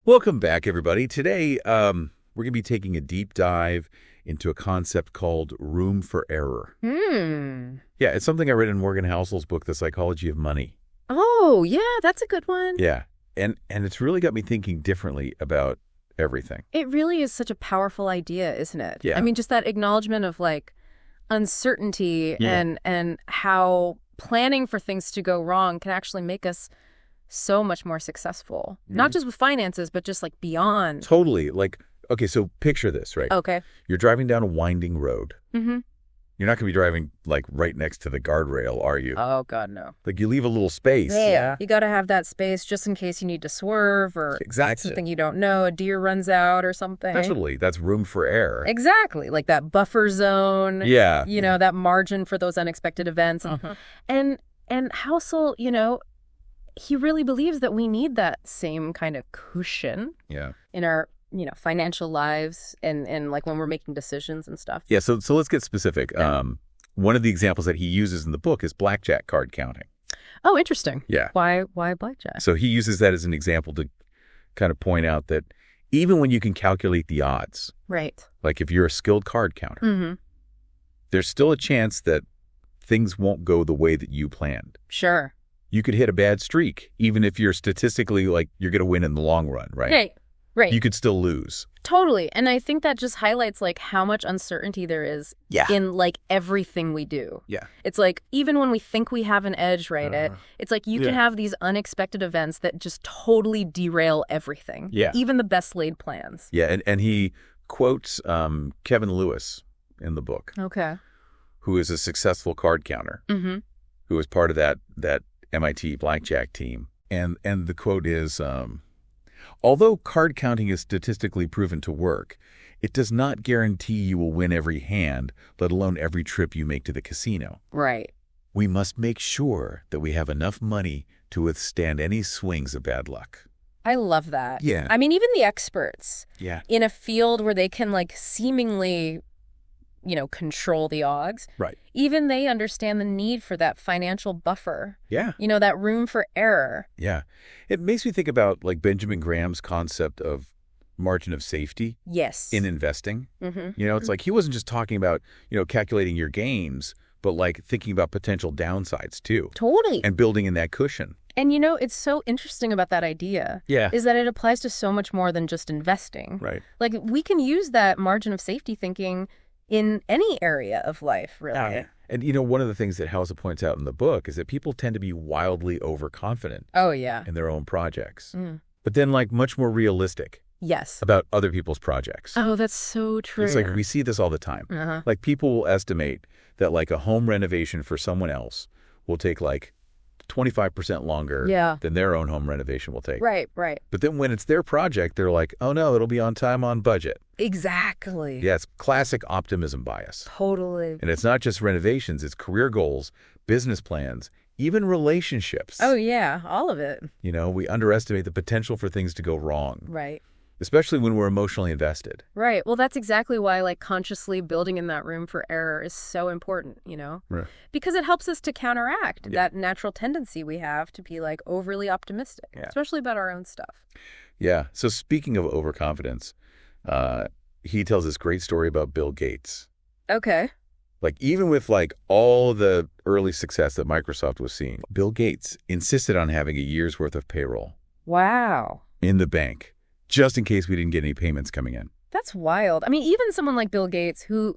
Welcome back, everybody. Today, we're going to be taking a deep dive into a concept called room for error. Yeah, it's something I read in Morgan Housel's book, The Psychology of Money. Oh, yeah, that's a good one. Yeah, and it's really got me thinking differently about everything. It really is such a powerful idea, isn't it? Yeah. I mean, just that acknowledgement of like uncertainty Yeah. and how planning for things to go wrong can actually make us so much more successful. Not just with finances, but just like beyond. Totally. Like, okay, so picture this, right? Okay. You're driving down a winding road. Mm-hmm. You're not going to be driving, like, right next to the guardrail, are you? Oh, God, no. Like, you leave a little space. Yeah. You got to have that space just in case you need to swerve or Exactly. something you don't know, a deer runs out or something. Totally. That's room for error. Exactly. Like that buffer zone. Yeah. You know, that margin for those unexpected events. And Housel, he really believes that we need that same kind of cushion Yeah. in our, financial lives and like when we're making decisions and stuff. Yeah, so let's get specific. One of the examples that he uses in the book is blackjack card counting. Oh, interesting. Yeah. Why blackjack? So he uses that as an example to kind of point out that even when you can calculate the odds, Right. like if you're a skilled card counter, Mm-hmm. there's still a chance that things won't go the way that you planned. Sure. You could hit a bad streak, even if you're statistically like you're going to win in the long run, right? Right. You could still lose. Totally. And I think that just highlights like how much uncertainty there is in like everything we do. Yeah. It's like even when we think we have an edge, right? It's like you can have these unexpected events that just totally derail everything. Yeah. Even the best laid plans. Yeah, and he quotes Kevin Lewis in the book, Okay. who is a successful card counter, Mm-hmm. who was part of that MIT blackjack team. And the quote is, although card counting is statistically proven to work, it does not guarantee you will win every hand, let alone every trip you make to the casino. Right. We must make sure that we have enough money to withstand any swings of bad luck. I love that. Yeah. I mean, even the experts Yeah. in a field where they can like seemingly, control the odds, Right. even they understand the need for that financial buffer, Yeah. that room for error. Yeah. It makes me think about like Benjamin Graham's concept of margin of safety Yes. in investing. Mm-hmm. It's like he wasn't just talking about, calculating your gains, but like thinking about potential downsides too Totally. and building in that cushion. And it's so interesting about that idea Yeah. is that it applies to so much more than just investing. Right. Like we can use that margin of safety thinking in any area of life, really. And one of the things that Hauser points out in the book is that people tend to be wildly overconfident Oh, yeah. in their own projects, Mm. but then like much more realistic Yes. about other people's projects. Oh, that's so true. It's like we see this all the time. Uh-huh. Like people will estimate that like a home renovation for someone else will take like 25% longer Yeah. than their own home renovation will take. Right. But then when it's their project, they're like, oh no, it'll be on time, on budget. Exactly. Yeah, it's classic optimism bias. Totally. And it's not just renovations, it's career goals, business plans, even relationships. Oh, yeah. All of it. We underestimate the potential for things to go wrong, Right. especially when we're emotionally invested. Right. Well, that's exactly why like consciously building in that room for error is so important, Right. because it helps us to counteract that natural tendency we have to be like overly optimistic, especially about our own stuff. Yeah. So speaking of overconfidence, he tells this great story about Bill Gates. Okay. Like even with like all the early success that Microsoft was seeing, Bill Gates insisted on having a year's worth of payroll Wow. in the bank, just in case we didn't get any payments coming in. That's wild. I mean, even someone like Bill Gates, who,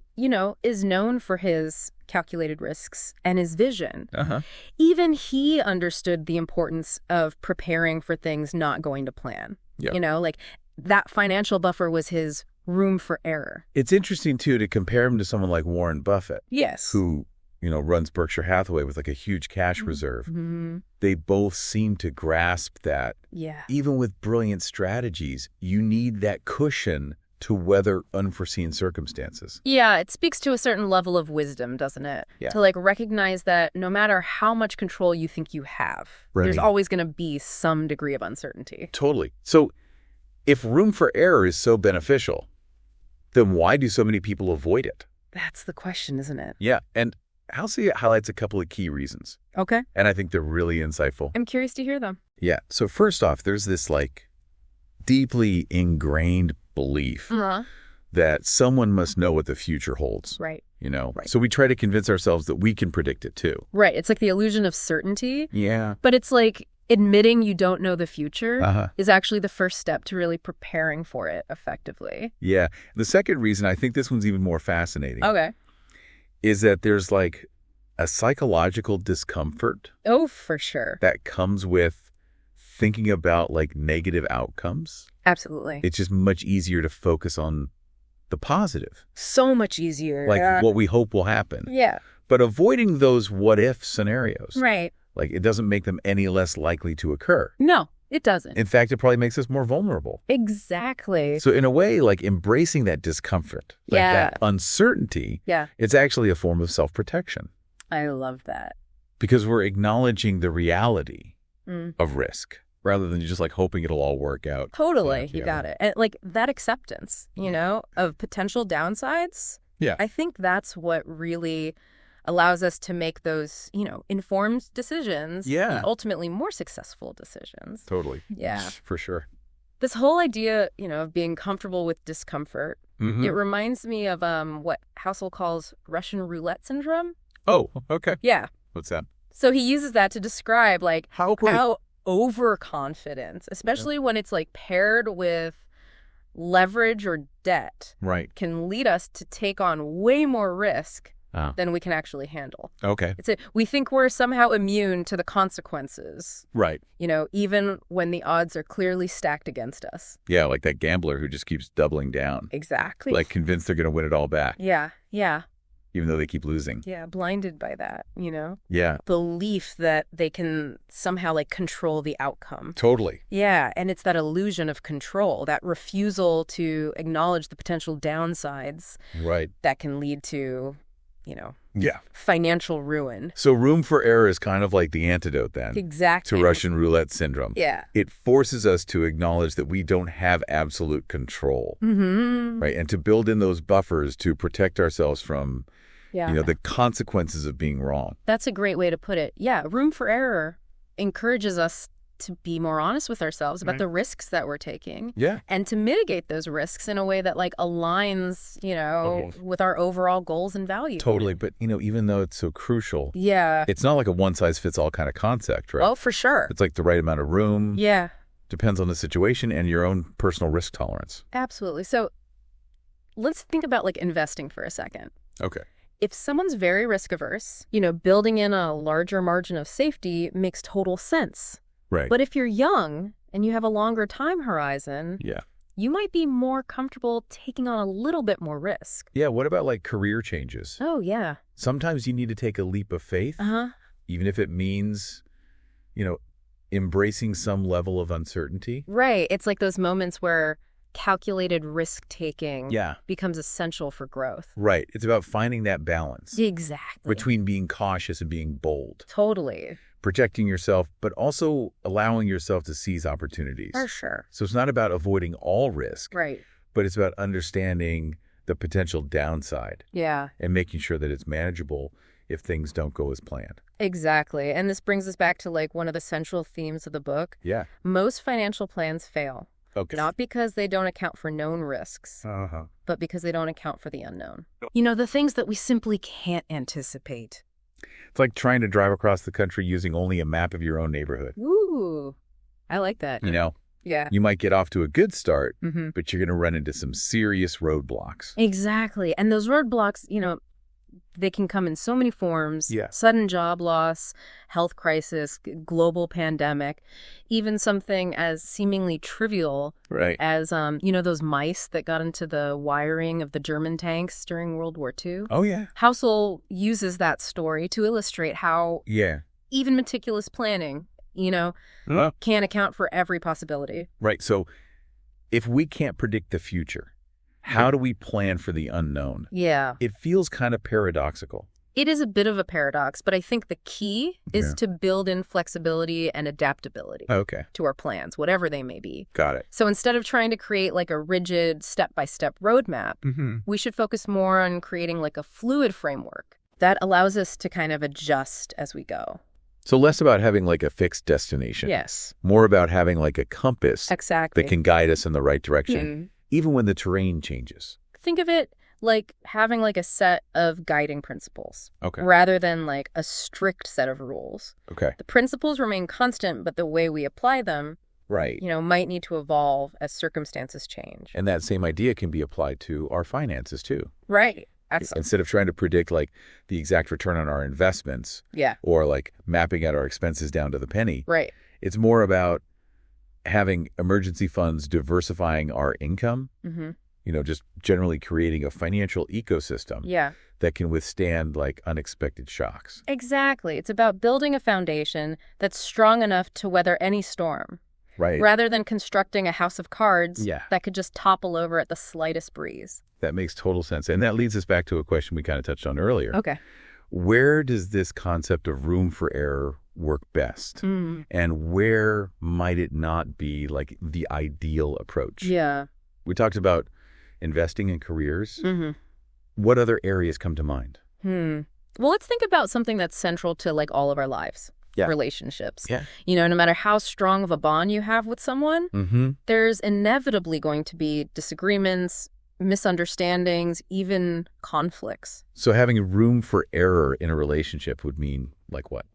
is known for his calculated risks and his vision, even he understood the importance of preparing for things not going to plan. Yeah. Like that financial buffer was his room for error. It's interesting, too, to compare him to someone like Warren Buffett, Yes. who, runs Berkshire Hathaway with like a huge cash reserve. Mm-hmm. They both seem to grasp that Yeah. even with brilliant strategies, you need that cushion to weather unforeseen circumstances. Yeah, it speaks to a certain level of wisdom, doesn't it? Yeah. To like recognize that no matter how much control you think you have, there's Right. always going to be some degree of uncertainty. Totally. So if room for error is so beneficial, then why do so many people avoid it? That's the question, isn't it? Yeah. And Halsey highlights a couple of key reasons, Okay. and I think they're really insightful. I'm curious to hear them. Yeah. So first off, there's this like deeply ingrained belief that someone must know what the future holds. Right. Right. So we try to convince ourselves that we can predict it too. Right. It's like the illusion of certainty. Yeah. But it's like admitting you don't know the future is actually the first step to really preparing for it effectively. Yeah. The second reason, I think this one's even more fascinating. Okay. Is that there's like a psychological discomfort. Oh, for sure. That comes with thinking about like negative outcomes. Absolutely. It's just much easier to focus on the positive. So much easier. Like what we hope will happen. Yeah. But avoiding those what-if scenarios. Right. Like it doesn't make them any less likely to occur. No, it doesn't. In fact, it probably makes us more vulnerable. Exactly. So in a way, like embracing that discomfort, like that uncertainty, it's actually a form of self-protection. I love that. Because we're acknowledging the reality of risk rather than just like hoping it'll all work out. Totally. You got it. And like that acceptance, of potential downsides. Yeah. I think that's what really allows us to make those, informed decisions. Yeah. And ultimately more successful decisions. Totally. Yeah. For sure. This whole idea, of being comfortable with discomfort, it reminds me of what Housel calls Russian roulette syndrome. Oh, okay. Yeah. What's that? So he uses that to describe like how overconfidence, especially when it's like paired with leverage or debt, can lead us to take on way more risk than we can actually handle. Okay. We think we're somehow immune to the consequences. Right. Even when the odds are clearly stacked against us. Yeah, like that gambler who just keeps doubling down. Exactly. Like convinced they're going to win it all back. Yeah. Even though they keep losing. Yeah, blinded by that, Yeah. Belief that they can somehow like control the outcome. Totally. Yeah, and it's that illusion of control, that refusal to acknowledge the potential downsides. Right. That can lead to, financial ruin. So room for error is kind of like the antidote then. Exactly. To Russian roulette syndrome. Yeah. It forces us to acknowledge that we don't have absolute control. Right. And to build in those buffers to protect ourselves from the consequences of being wrong. That's a great way to put it. Yeah, room for error encourages us to be more honest with ourselves about the risks that we're taking. Yeah. And to mitigate those risks in a way that like aligns, with our overall goals and values. Totally. But, even though it's so crucial, it's not like a one-size-fits-all kind of concept, right? Oh, for sure. It's like the right amount of room. Yeah. Depends on the situation and your own personal risk tolerance. Absolutely. So let's think about like investing for a second. Okay. If someone's very risk averse, building in a larger margin of safety makes total sense. Right. But if you're young and you have a longer time horizon, you might be more comfortable taking on a little bit more risk. Yeah. What about like career changes? Oh, yeah. Sometimes you need to take a leap of faith, even if it means, embracing some level of uncertainty. Right. It's like those moments where calculated risk-taking becomes essential for growth. Right. It's about finding that balance. Exactly. Between being cautious and being bold. Totally. Protecting yourself, but also allowing yourself to seize opportunities. For sure. So it's not about avoiding all risk. Right. But it's about understanding the potential downside. Yeah. And making sure that it's manageable if things don't go as planned. Exactly. And this brings us back to like one of the central themes of the book. Yeah. Most financial plans fail. Okay. Not because they don't account for known risks, but because they don't account for the unknown. The things that we simply can't anticipate. It's like trying to drive across the country using only a map of your own neighborhood. Ooh, I like that. Yeah. You might get off to a good start, but you're going to run into some serious roadblocks. Exactly. And those roadblocks, they can come in so many forms. Yeah. Sudden job loss, health crisis, global pandemic, even something as seemingly trivial as, those mice that got into the wiring of the German tanks during World War II. Oh, yeah. Housel uses that story to illustrate how even meticulous planning, can't account for every possibility. Right. So if we can't predict the future, how do we plan for the unknown? Yeah. It feels kind of paradoxical. It is a bit of a paradox, but I think the key is to build in flexibility and adaptability to our plans, whatever they may be. Got it. So instead of trying to create like a rigid step-by-step roadmap, we should focus more on creating like a fluid framework that allows us to kind of adjust as we go. So less about having like a fixed destination. Yes. More about having like a compass Exactly. that can guide us in the right direction, even when the terrain changes. Think of it like having like a set of guiding principles rather than like a strict set of rules. Okay. The principles remain constant, but the way we apply them, might need to evolve as circumstances change. And that same idea can be applied to our finances too. Right. Instead of trying to predict like the exact return on our investments or like mapping out our expenses down to the penny. Right. It's more about having emergency funds, diversifying our income, just generally creating a financial ecosystem that can withstand like unexpected shocks. Exactly. It's about building a foundation that's strong enough to weather any storm. Right. Rather than constructing a house of cards that could just topple over at the slightest breeze. That makes total sense. And that leads us back to a question we kind of touched on earlier. Okay. Where does this concept of room for error work best? And where might it not be like the ideal approach? Yeah. We talked about investing in careers. What other areas come to mind? Well, let's think about something that's central to like all of our lives. Relationships. No matter how strong of a bond you have with someone, there's inevitably going to be disagreements, misunderstandings, even conflicts. So having room for error in a relationship would mean like what?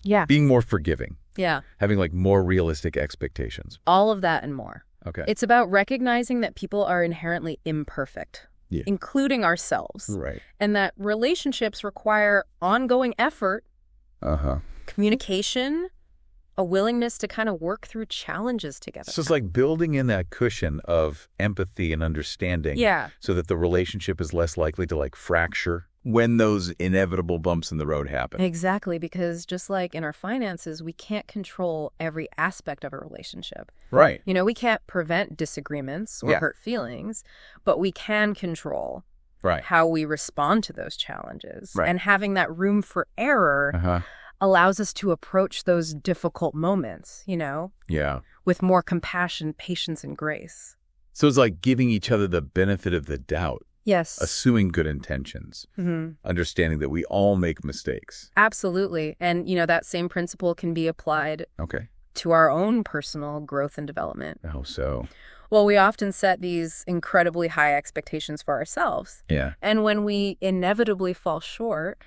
Yeah. Being more forgiving. Yeah. Having like more realistic expectations. All of that and more. Okay. It's about recognizing that people are inherently imperfect, including ourselves. Right. And that relationships require ongoing effort, communication, a willingness to kind of work through challenges together. So it's like building in that cushion of empathy and understanding so that the relationship is less likely to like fracture when those inevitable bumps in the road happen. Exactly, because just like in our finances, we can't control every aspect of a relationship. Right. We can't prevent disagreements or hurt feelings, but we can control how we respond to those challenges. Right. And having that room for error allows us to approach those difficult moments, with more compassion, patience, and grace. So it's like giving each other the benefit of the doubt. Yes. Assuming good intentions. Understanding that we all make mistakes. Absolutely. And, that same principle can be applied to our own personal growth and development. How so? Well, we often set these incredibly high expectations for ourselves. Yeah. And when we inevitably fall short,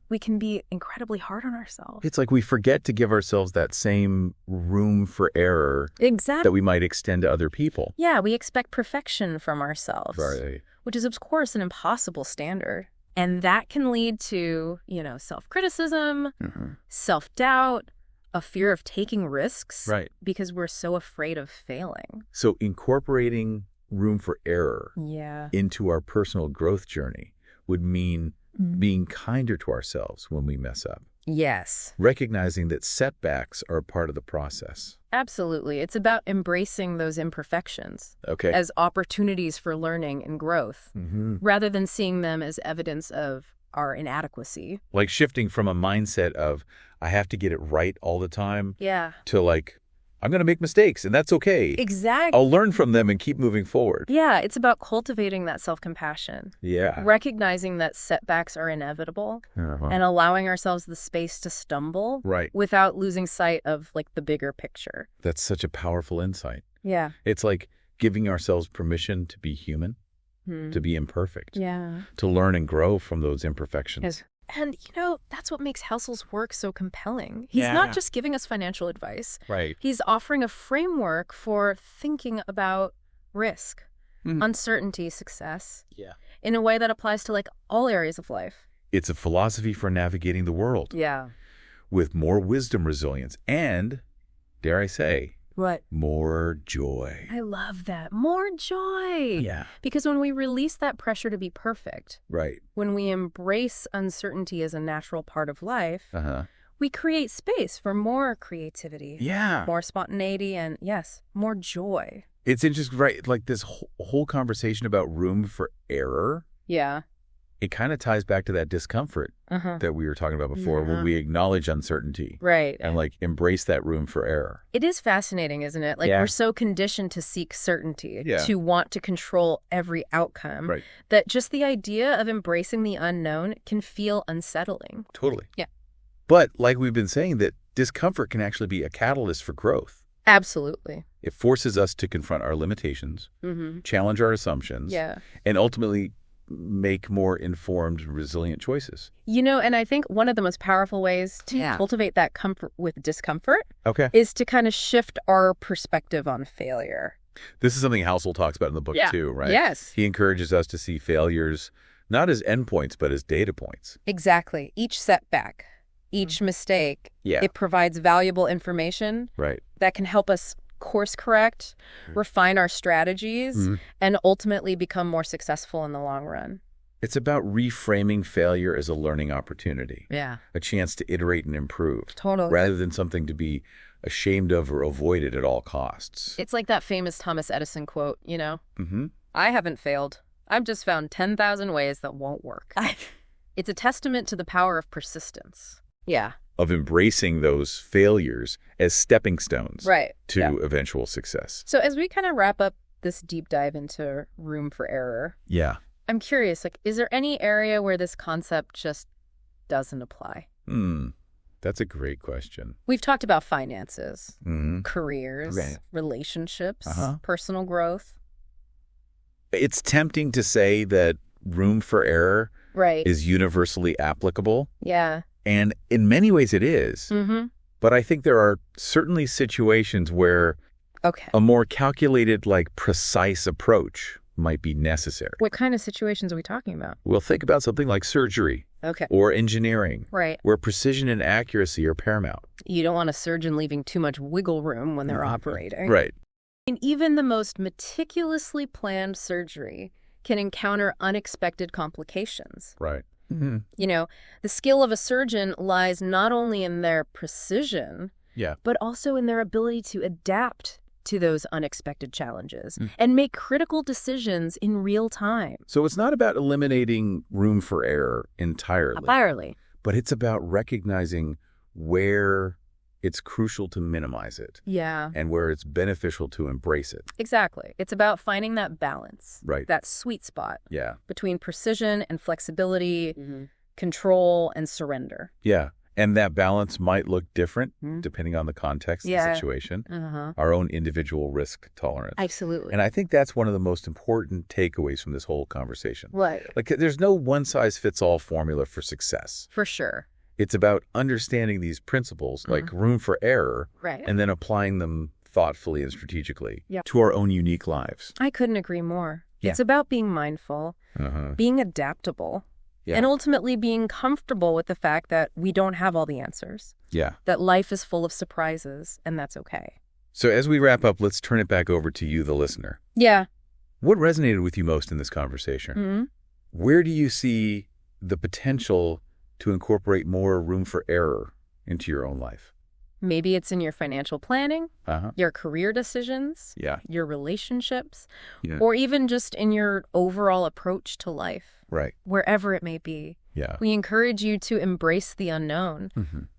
we can be incredibly hard on ourselves. It's like we forget to give ourselves that same room for error that we might extend to other people. Yeah, we expect perfection from ourselves. Right. Which is, of course, an impossible standard. And that can lead to, self-criticism, self-doubt, a fear of taking risks. Right. Because we're so afraid of failing. So incorporating room for error into our personal growth journey would mean being kinder to ourselves when we mess up. Yes. Recognizing that setbacks are a part of the process. Absolutely. It's about embracing those imperfections as opportunities for learning and growth, rather than seeing them as evidence of our inadequacy. Like shifting from a mindset of, I have to get it right all the time, to like, I'm going to make mistakes, and that's okay. Exactly. I'll learn from them and keep moving forward. Yeah, it's about cultivating that self-compassion. Yeah. Recognizing that setbacks are inevitable and allowing ourselves the space to stumble without losing sight of like the bigger picture. That's such a powerful insight. Yeah. It's like giving ourselves permission to be human, to be imperfect, to learn and grow from those imperfections. Yes. And, that's what makes Housel's work so compelling. He's not just giving us financial advice. Right. He's offering a framework for thinking about risk, uncertainty, success, in a way that applies to, like, all areas of life. It's a philosophy for navigating the world. Yeah. With more wisdom, resilience, and, dare I say, what? More joy. I love that. More joy. Yeah. Because when we release that pressure to be perfect, right, when we embrace uncertainty as a natural part of life, we create space for more creativity, more spontaneity, and yes, more joy. It's interesting, right? Like this whole conversation about room for error. Yeah. It kind of ties back to that discomfort that we were talking about before, when we acknowledge uncertainty. Right. And like embrace that room for error. It is fascinating, isn't it? Like we're so conditioned to seek certainty, to want to control every outcome, that just the idea of embracing the unknown can feel unsettling. Totally. Yeah. But like we've been saying, that discomfort can actually be a catalyst for growth. Absolutely. It forces us to confront our limitations, challenge our assumptions, and ultimately make more informed, resilient choices. And I think one of the most powerful ways to cultivate that comfort with discomfort is to kind of shift our perspective on failure. This is something Housel talks about in the book too, right? Yes. He encourages us to see failures not as endpoints, but as data points. Exactly. Each setback, each mistake, it provides valuable information that can help us course correct, refine our strategies, and ultimately become more successful in the long run. It's about reframing failure as a learning opportunity. Yeah. A chance to iterate and improve. Totally. Rather than something to be ashamed of or avoided at all costs. It's like that famous Thomas Edison quote, I haven't failed. I've just found 10,000 ways that won't work. It's a testament to the power of persistence. Yeah. Of embracing those failures as stepping stones to eventual success. So as we kind of wrap up this deep dive into room for error, I'm curious, is there any area where this concept just doesn't apply? That's a great question. We've talked about finances, careers, relationships, personal growth. It's tempting to say that room for error is universally applicable. Yeah. And in many ways it is. But I think there are certainly situations where a more calculated, precise approach might be necessary. What kind of situations are we talking about? We'll think about something like surgery or engineering, where precision and accuracy are paramount. You don't want a surgeon leaving too much wiggle room when they're operating. Right. And even the most meticulously planned surgery can encounter unexpected complications. Right. The skill of a surgeon lies not only in their precision, but also in their ability to adapt to those unexpected challenges and make critical decisions in real time. So it's not about eliminating room for error entirely. But it's about recognizing where it's crucial to minimize it. And where it's beneficial to embrace it. Exactly. It's about finding that balance. Right. That sweet spot. Between precision and flexibility, control and surrender. And that balance might look different depending on the context of the situation, our own individual risk tolerance. Absolutely. And I think that's one of the most important takeaways from this whole conversation. Right. There's no one-size-fits-all formula for success. For sure. It's about understanding these principles, like room for error, and then applying them thoughtfully and strategically to our own unique lives. I couldn't agree more. It's about being mindful, being adaptable, and ultimately being comfortable with the fact that we don't have all the answers. That life is full of surprises, and that's okay. So as we wrap up, let's turn it back over to you, the listener. What resonated with you most in this conversation? Where do you see the potential to incorporate more room for error into your own life? Maybe it's in your financial planning, your career decisions, your relationships, or even just in your overall approach to life. Right. Wherever it may be. We encourage you to embrace the unknown,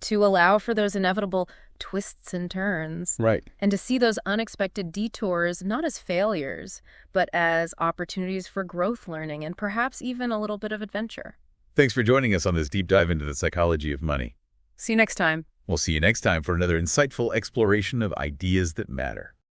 to allow for those inevitable twists and turns, and to see those unexpected detours not as failures, but as opportunities for growth, learning, and perhaps even a little bit of adventure. Thanks for joining us on this deep dive into the psychology of money. See you next time. We'll see you next time for another insightful exploration of ideas that matter.